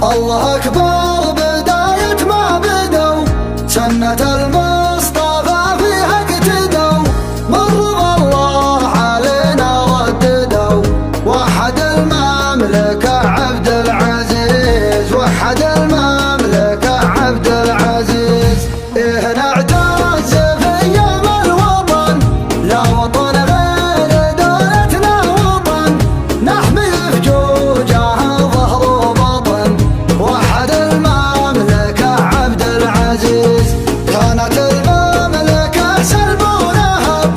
الله أكبر بداية ما بدوا، سنة المصطفى فيها اقتدوا، مرضى الله علينا رددوا، وحد المملكة عبد العزيز، وحد المملكة عبد العزيز. إيه نعتز في يوم الوطن، لا وطن غير دولتنا وطن، نحمي في جوجها ظهر وبطن، وحد المملكة عبد العزيز. كانت المملكة سلب ونهب،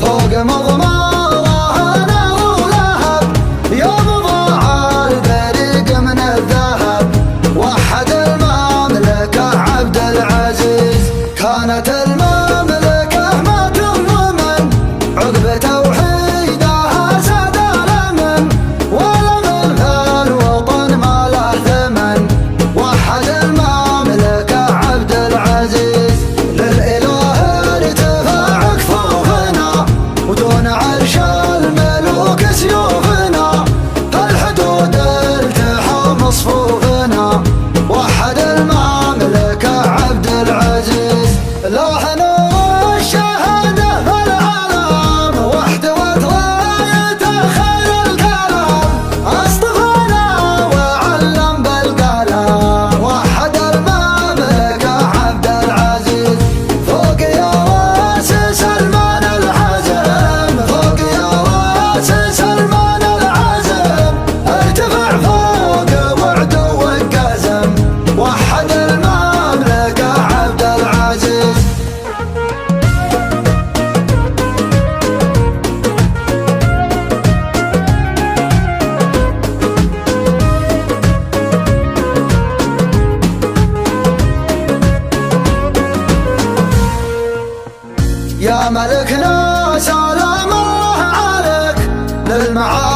فوق مضمارها نار ولهب، يوم ضاع البريق من الذهب، وحد المملكة عبد العزيز. كانت المملكة ما تضمن، عقب توحيدها ساد الأمن، والأمن في الوطن ما له ثمن، وحد المملكة عبد العزيز. للإله ارتفاع كفوفنا، ودون عرش الملوك سيوفنا، فالحدود التحام صفوفنا، وحد المملكة عبد العزيز. لوح نور الشهادة في العالم، واحتوت رايته خير الكلام، اصطفانا وعلم بالقلم، وحد المملكة عبد العزيز. فوق يا راس سلمان العزم، فوق يا راس سلمان العزم، ارتفع فوق وعدوك قزم، وحد المملكة عبد العزيز. يا ملكنا سلام الله عليك، للمعالي